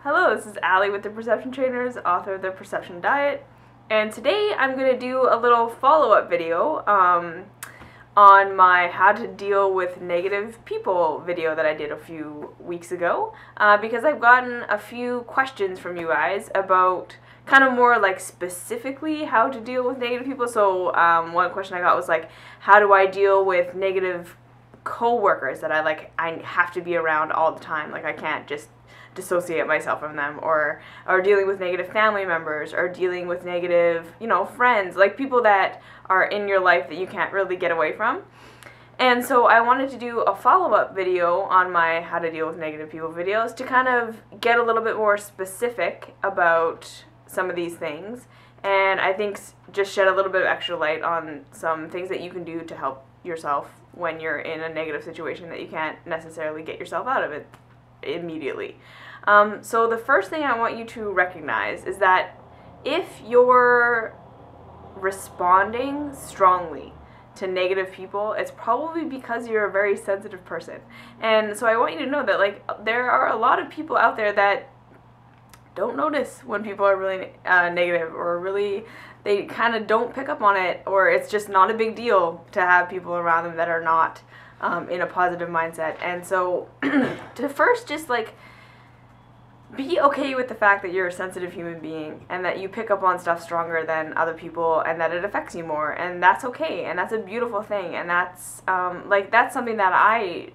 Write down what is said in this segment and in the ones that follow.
Hello, this is Allie with the Perception Trainers, author of The Perception Diet, and today I'm going to do a little follow-up video on my how to deal with negative people video that I did a few weeks ago, because I've gotten a few questions from you guys about kind of more like specifically how to deal with negative people. So one question I got was like, how do I deal with negative co-workers that I have to be around all the time? Like I can't just dissociate myself from them, or dealing with negative family members, or dealing with negative, friends, like people that are in your life that you can't really get away from. And so I wanted to do a follow-up video on my how to deal with negative people videos to kind of get a little bit more specific about some of these things, and I think just shed a little bit of extra light on some things that you can do to help yourself when you're in a negative situation that you can't necessarily get yourself out of it immediately. So the first thing I want you to recognize is that if you're responding strongly to negative people, it's probably because you're a very sensitive person. And so I want you to know that there are a lot of people out there that don't notice when people are really negative, or really they kind of don't pick up on it, or it's just not a big deal to have people around them that are not in a positive mindset. And so to first just be okay with the fact that you're a sensitive human being, and that you pick up on stuff stronger than other people, and that it affects you more, and that's okay, and that's a beautiful thing. And that's that's something that I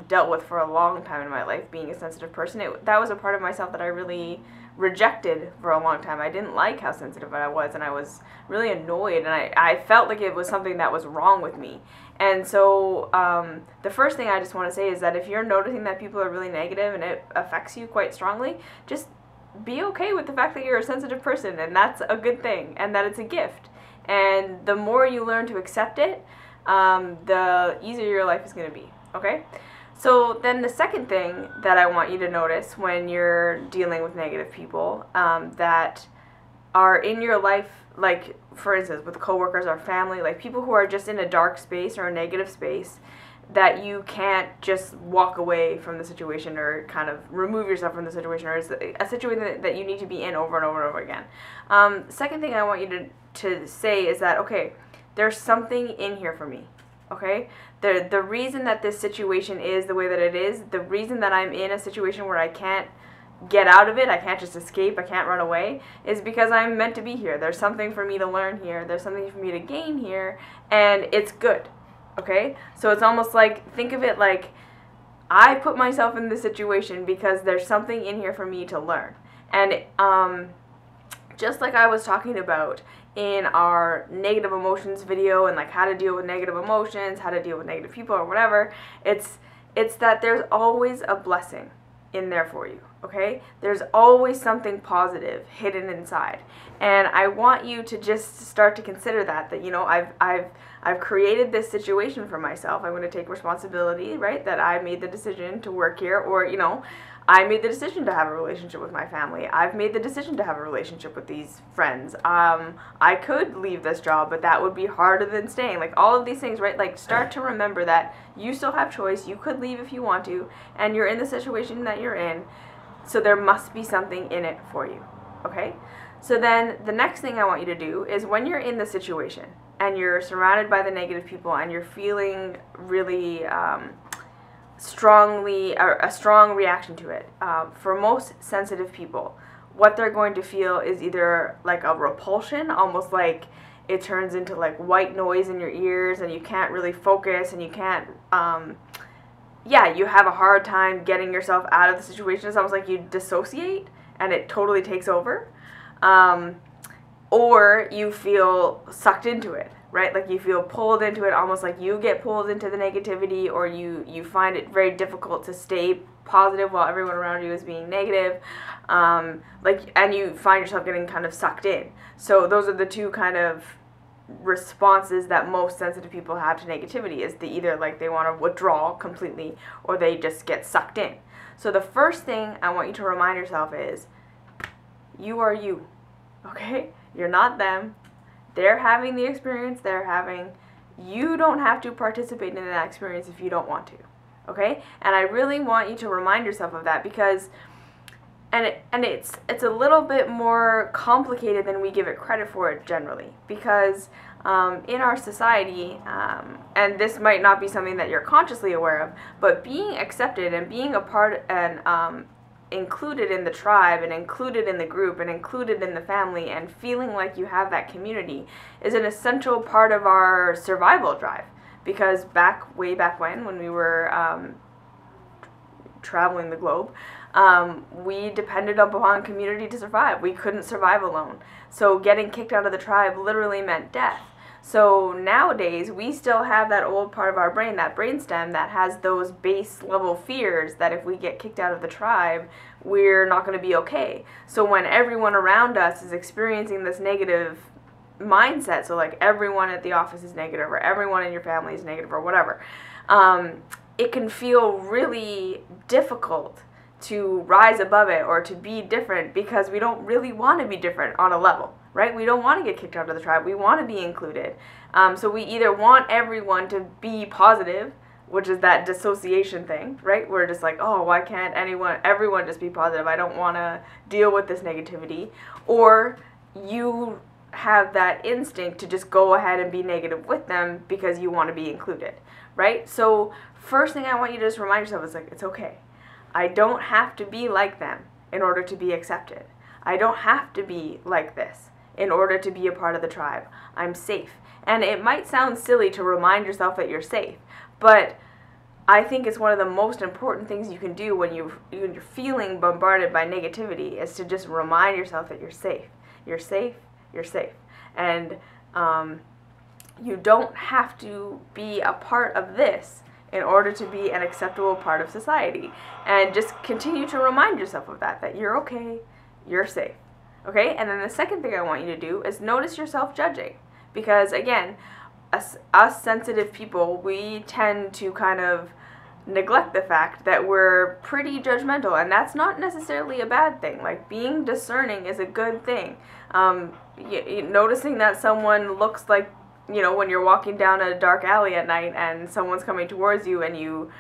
dealt with for a long time in my life, being a sensitive person. That was a part of myself that I really rejected for a long time. I didn't like how sensitive I was, and I was really annoyed, and I felt like it was something that was wrong with me. And so the first thing I just want to say is that if you're noticing that people are really negative and it affects you quite strongly, just be okay with the fact that you're a sensitive person, and that's a good thing, and that it's a gift. And the more you learn to accept it, the easier your life is going to be, okay? So then the second thing that I want you to notice when you're dealing with negative people that are in your life, like for instance with coworkers or family, like people who are just in a dark space or a negative space, that you can't just walk away from the situation or kind of remove yourself from the situation, or is a situation that you need to be in over and over and over again. Second thing I want you to say is that, okay, there's something in here for me. Okay, the reason that this situation is the way that it is, the reason that I'm in a situation where I can't get out of it, I can't just escape, I can't run away, is because I'm meant to be here. There's something for me to learn here, there's something for me to gain here, and it's good. Okay, so it's almost like, think of it like I put myself in this situation because there's something in here for me to learn. And just like I was talking about in our negative emotions video, and like how to deal with negative emotions, how to deal with negative people or whatever, it's that there's always a blessing in there for you, okay? There's always something positive hidden inside. And I want you to just start to consider that I've created this situation for myself. I'm going to take responsibility, right? That I made the decision to work here, or I made the decision to have a relationship with my family. I've made the decision to have a relationship with these friends. I could leave this job, but that would be harder than staying. Like all of these things, right? Like start to remember that you still have choice. You could leave if you want to, and you're in the situation that you're in. So there must be something in it for you, okay? So then the next thing I want you to do is, when you're in the situation and you're surrounded by the negative people and you're feeling really a strong reaction to it, for most sensitive people, what they're going to feel is either like a repulsion, almost like it turns into like white noise in your ears, and you can't really focus, and you can't you have a hard time getting yourself out of the situation. It's almost like you dissociate and it totally takes over, or you feel sucked into it, right? Like you feel pulled into it, almost like you get pulled into the negativity, or you find it very difficult to stay positive while everyone around you is being negative, and you find yourself getting kind of sucked in. So those are the two kind of responses that most sensitive people have to negativity, is they either they want to withdraw completely, or they just get sucked in. So the first thing I want you to remind yourself is, you are you, okay? You're not them. They're having the experience they're having. You don't have to participate in that experience if you don't want to, okay? And I really want you to remind yourself of that, because and it's a little bit more complicated than we give it credit for it generally, because in our society, and this might not be something that you're consciously aware of, but being accepted and being a part and included in the tribe and included in the group and included in the family and feeling like you have that community is an essential part of our survival drive. Because way back when we were traveling the globe, we depended upon community to survive. We couldn't survive alone. So getting kicked out of the tribe literally meant death. So nowadays, we still have that old part of our brain, that brainstem, that has those base level fears that if we get kicked out of the tribe, we're not going to be okay. So when everyone around us is experiencing this negative mindset, so like everyone at the office is negative, or everyone in your family is negative, or whatever, it can feel really difficult to rise above it or to be different, because we don't really want to be different on a level, right? We don't want to get kicked out of the tribe. We want to be included. So we either want everyone to be positive, which is that dissociation thing, right? We're just like, oh, why can't everyone just be positive? I don't want to deal with this negativity. Or you have that instinct to just go ahead and be negative with them because you want to be included, right? So first thing I want you to just remind yourself is like, it's okay. I don't have to be like them in order to be accepted. I don't have to be like this in order to be a part of the tribe. I'm safe. And it might sound silly to remind yourself that you're safe, but I think it's one of the most important things you can do when you're feeling bombarded by negativity, is to just remind yourself that you're safe. You're safe. You're safe. And you don't have to be a part of this in order to be an acceptable part of society. And just continue to remind yourself of that you're okay, you're safe. Okay? And then the second thing I want you to do is notice yourself judging. Because again, us sensitive people, we tend to kind of neglect the fact that we're pretty judgmental, and that's not necessarily a bad thing. Like, being discerning is a good thing. Noticing that someone looks like, when you're walking down a dark alley at night and someone's coming towards you and you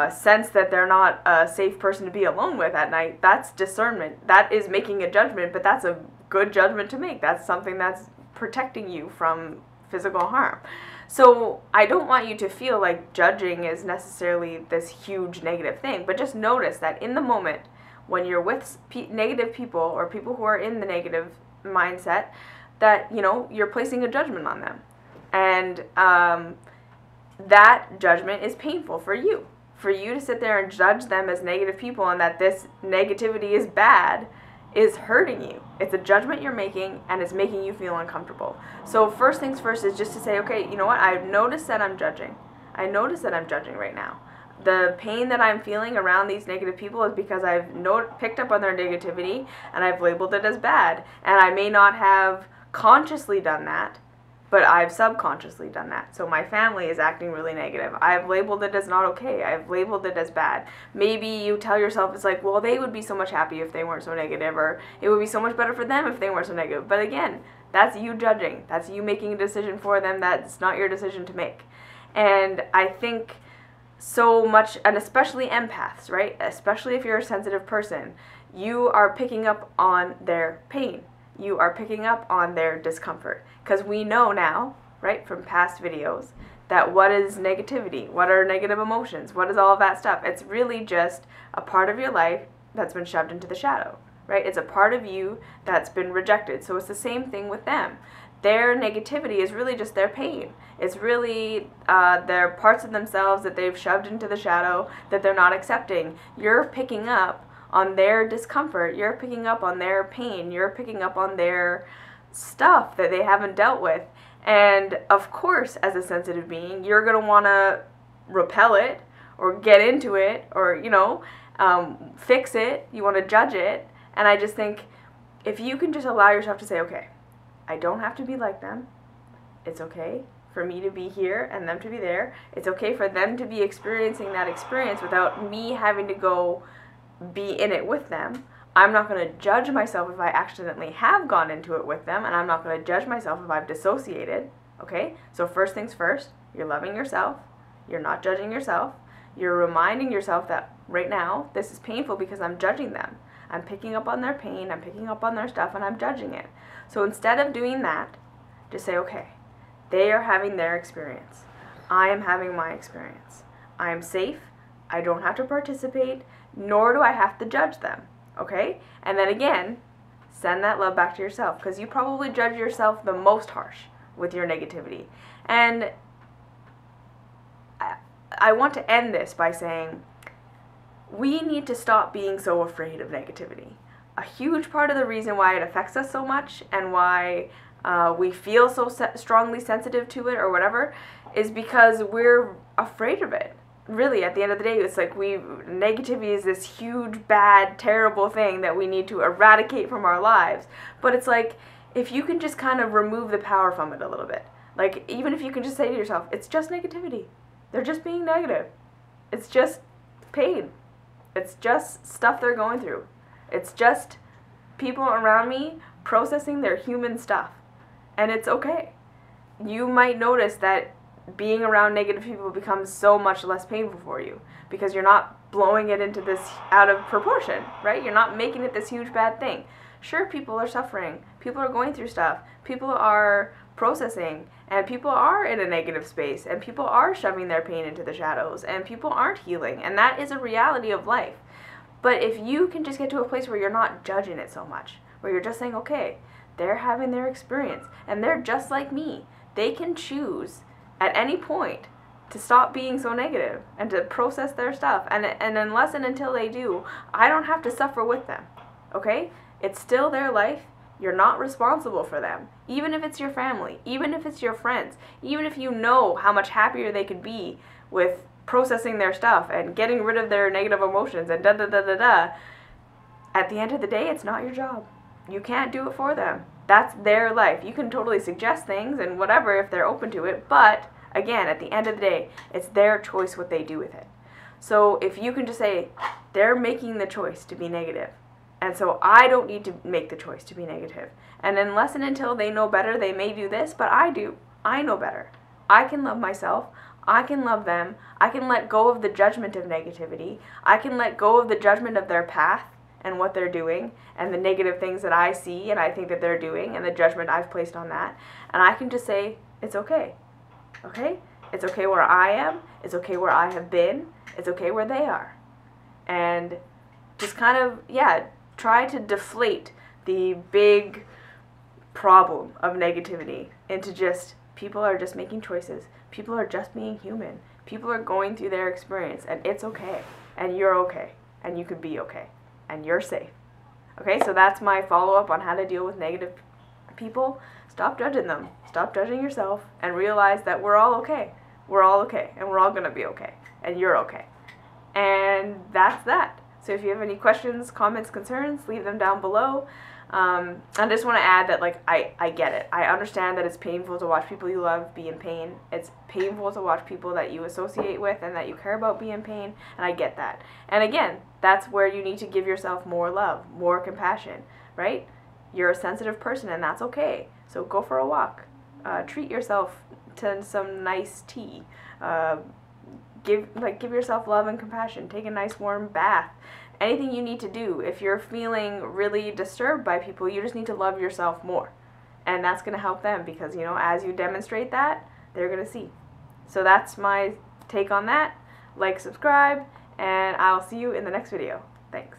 sense that they're not a safe person to be alone with at night, that's discernment. That is making a judgment, but that's a good judgment to make. That's something that's protecting you from physical harm. So I don't want you to feel like judging is necessarily this huge negative thing, but just notice that in the moment when you're with negative people, or people who are in the negative mindset, that, you're placing a judgment on them. And that judgment is painful for you. For you to sit there and judge them as negative people and that this negativity is bad is hurting you. It's a judgment you're making, and it's making you feel uncomfortable. So first things first is just to say, okay, you know what? I've noticed that I'm judging. I notice that I'm judging right now. The pain that I'm feeling around these negative people is because I've picked up on their negativity and I've labeled it as bad. And I may not have consciously done that, but I've subconsciously done that. So my family is acting really negative. I've labeled it as not okay. I've labeled it as bad. Maybe you tell yourself, it's like, well, they would be so much happier if they weren't so negative, or it would be so much better for them if they weren't so negative. But again, that's you judging. That's you making a decision for them. That's not your decision to make. And I think so much, and especially empaths, right? Especially if you're a sensitive person, you are picking up on their pain. You are picking up on their discomfort. Because we know now, right, from past videos, that what is negativity? What are negative emotions? What is all of that stuff? It's really just a part of your life that's been shoved into the shadow, right? It's a part of you that's been rejected. So it's the same thing with them. Their negativity is really just their pain. It's really their parts of themselves that they've shoved into the shadow that they're not accepting. You're picking up on their discomfort. You're picking up on their pain. You're picking up on their stuff that they haven't dealt with. And of course, as a sensitive being, you're going to want to repel it or get into it or, fix it. You want to judge it. And I just think if you can just allow yourself to say, okay, I don't have to be like them. It's okay for me to be here and them to be there. It's okay for them to be experiencing that experience without me having to go be in it with them. I'm not going to judge myself if I accidentally have gone into it with them, and I'm not going to judge myself if I've dissociated, okay? So first things first, you're loving yourself, you're not judging yourself, you're reminding yourself that right now, this is painful because I'm judging them. I'm picking up on their pain, I'm picking up on their stuff, and I'm judging it. So instead of doing that, just say, okay, they are having their experience. I am having my experience. I am safe. I don't have to participate, nor do I have to judge them. Okay? And then again, send that love back to yourself, because you probably judge yourself the most harsh with your negativity. And I want to end this by saying we need to stop being so afraid of negativity. A huge part of the reason why it affects us so much and why we feel so strongly sensitive to it or whatever is because we're afraid of it. Really, at the end of the day, it's like negativity is this huge, bad, terrible thing that we need to eradicate from our lives. But it's like, if you can just kind of remove the power from it a little bit. Like, even if you can just say to yourself, it's just negativity. They're just being negative. It's just pain. It's just stuff they're going through. It's just people around me processing their human stuff. And it's okay. You might notice that being around negative people becomes so much less painful for you because you're not blowing it into this out of proportion, right? You're not making it this huge bad thing. Sure, people are suffering. People are going through stuff. People are processing, and people are in a negative space, and people are shoving their pain into the shadows, and people aren't healing, and that is a reality of life. But if you can just get to a place where you're not judging it so much, where you're just saying, okay, they're having their experience, and they're just like me. They can choose at any point to stop being so negative and to process their stuff, and unless and until they do, I don't have to suffer with them, okay? It's still their life. You're not responsible for them. Even if it's your family, even if it's your friends, even if you know how much happier they could be with processing their stuff and getting rid of their negative emotions and da-da-da-da-da, at the end of the day, it's not your job. You can't do it for them. That's their life. You can totally suggest things and whatever if they're open to it, but again, at the end of the day, it's their choice what they do with it. So if you can just say, they're making the choice to be negative, and so I don't need to make the choice to be negative. And unless and until they know better, they may do this, but I do. I know better. I can love myself. I can love them. I can let go of the judgment of negativity. I can let go of the judgment of their path and what they're doing and the negative things that I see and I think that they're doing and the judgment I've placed on that. And I can just say, it's okay. Okay? It's okay where I am. It's okay where I have been. It's okay where they are. And just kind of, yeah, try to deflate the big problem of negativity into just, people are just making choices. People are just being human. People are going through their experience, and it's okay. And you're okay. And you could be okay. And you're safe. Okay, so that's my follow-up on how to deal with negative people. Stop judging them. Stop judging yourself, and realize that we're all okay. We're all okay, and we're all going to be okay. And you're okay. And that's that. So if you have any questions, comments, concerns, leave them down below. I just want to add that, like, I get it. I understand that it's painful to watch people you love be in pain. It's painful to watch people that you associate with and that you care about be in pain, and I get that. And again, that's where you need to give yourself more love, more compassion, right? You're a sensitive person, and that's okay. So go for a walk. Treat yourself to some nice tea. Give yourself love and compassion. Take a nice warm bath. Anything you need to do. If you're feeling really disturbed by people, you just need to love yourself more. And that's going to help them because, you know, as you demonstrate that, they're going to see. So that's my take on that. Like, subscribe, and I'll see you in the next video. Thanks.